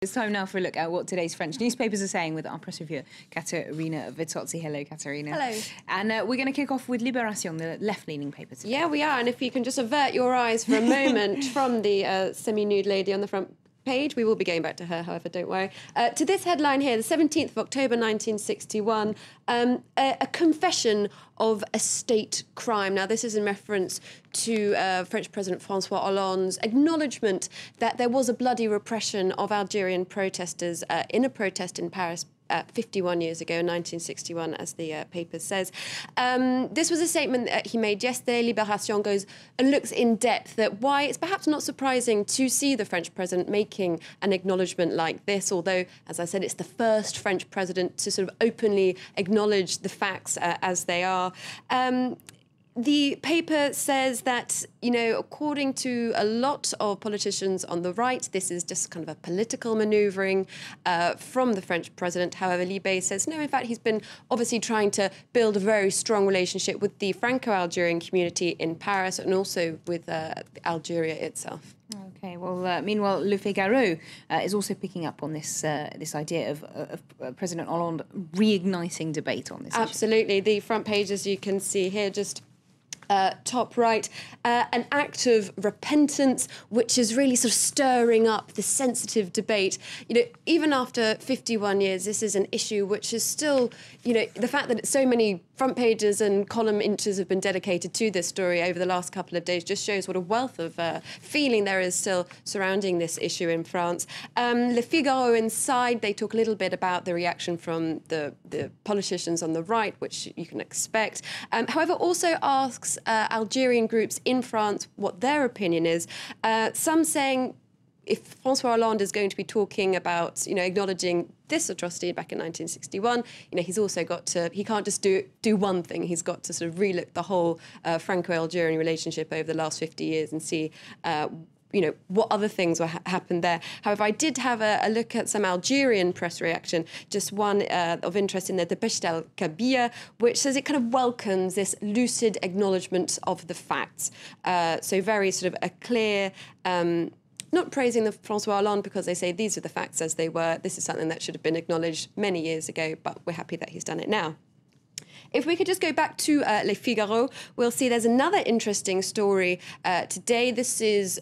It's time now for a look at what today's French newspapers are saying with our press reviewer, Caterina Vitozzi. Hello, Caterina. Hello. And we're going to kick off with Libération, the left-leaning paper today. Yeah, we are. And if you can just avert your eyes for a moment from the semi-nude lady on the front page. We will be going back to her, however, don't worry. To this headline here, the 17th of October 1961, a confession of a state crime. Now, this is in reference to French President François Hollande's acknowledgement that there was a bloody repression of Algerian protesters in a protest in Paris 51 years ago, 1961, as the paper says. This was a statement that he made yesterday. Libération goes and looks in depth at why it's perhaps not surprising to see the French president making an acknowledgement like this, although, as I said, it's the first French president to sort of openly acknowledge the facts as they are. The paper says that, you know, according to a lot of politicians on the right, this is just kind of a political manoeuvring from the French president. However, Libé says, no, in fact, he's been obviously trying to build a very strong relationship with the Franco-Algerian community in Paris and also with Algeria itself. Okay, well, meanwhile, Le Figaro is also picking up on this this idea of President Hollande reigniting debate on this Absolutely. issue. The front page, as you can see here, just top right, an act of repentance, which is really sort of stirring up the sensitive debate. You know, even after 51 years, this is an issue which is still, you know, the fact that so many front pages and column inches have been dedicated to this story over the last couple of days just shows what a wealth of feeling there is still surrounding this issue in France. Le Figaro inside, they talk a little bit about the reaction from the politicians on the right, which you can expect. However, also asks Algerian groups in France what their opinion is. Some saying if François Hollande is going to be talking about, you know, acknowledging this atrocity back in 1961, you know, he's also got to, he can't just do one thing. He's got to sort of relook the whole Franco-Algerian relationship over the last 50 years and see you know, what other things happened there. However, I did have a look at some Algerian press reaction, just one of interest in the Dépêche El Kabia, which says it kind of welcomes this lucid acknowledgement of the facts. So very sort of a clear, not praising the François Hollande because they say these are the facts as they were. This is something that should have been acknowledged many years ago, but we're happy that he's done it now. If we could just go back to Le Figaro, we'll see there's another interesting story today. This is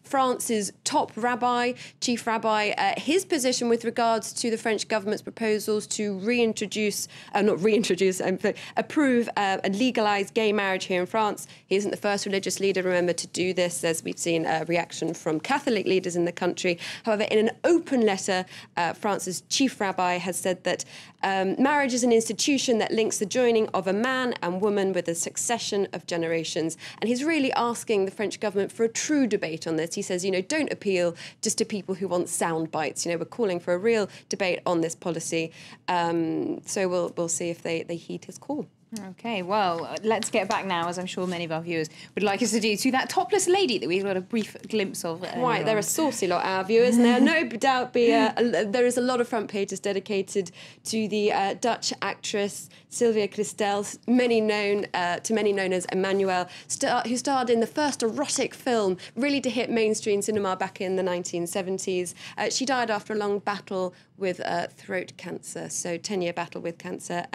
France's top rabbi, chief rabbi, his position with regards to the French government's proposals to approve and legalise gay marriage here in France. He isn't the first religious leader, remember, to do this, as we've seen a reaction from Catholic leaders in the country. However, in an open letter, France's chief rabbi has said that marriage is an institution that links the joining of a man and woman with a succession of generations. And he's really asking the French government for a true debate on this. He says, you know, don't appeal just to people who want sound bites. You know, we're calling for a real debate on this policy. So we'll see if they heed his call. Okay, well, let's get back now, as I'm sure many of our viewers would like us to do, to that topless lady that we got a brief glimpse of. Right, they're a saucy lot, our viewers. And there'll no doubt be there is a lot of front pages dedicated to the Dutch actress Sylvia Christel, many known as Emmanuelle, who starred in the first erotic film really to hit mainstream cinema back in the 1970s. She died after a long battle with throat cancer, so 10-year battle with cancer.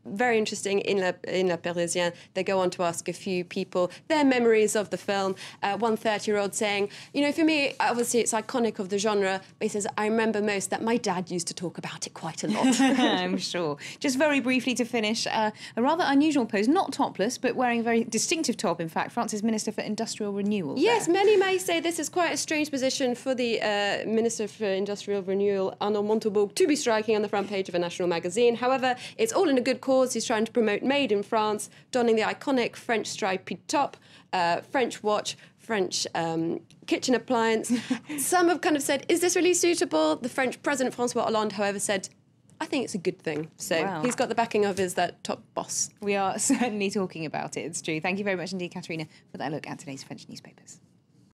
Very interesting in La Parisien. They go on to ask a few people their memories of the film. One 30-year-old saying, you know, for me, obviously it's iconic of the genre, but he says, I remember most that my dad used to talk about it quite a lot. I'm sure. Just very briefly to finish, a rather unusual pose, not topless, but wearing a very distinctive top, in fact, France's Minister for Industrial Renewal. Yes, many may say this is quite a strange position for the Minister for Industrial Renewal, Arnaud Montebourg, to be striking on the front page of a national magazine. However, it's all in a good cause. He's trying to promote Made in France, donning the iconic French stripy top, French watch, French kitchen appliance. Some have kind of said, is this really suitable? The French President, François Hollande, however, said, I think it's a good thing. So wow. He's got the backing of his top boss. We are certainly talking about it, it's true. Thank you very much indeed, Caterina, for that look at today's French newspapers.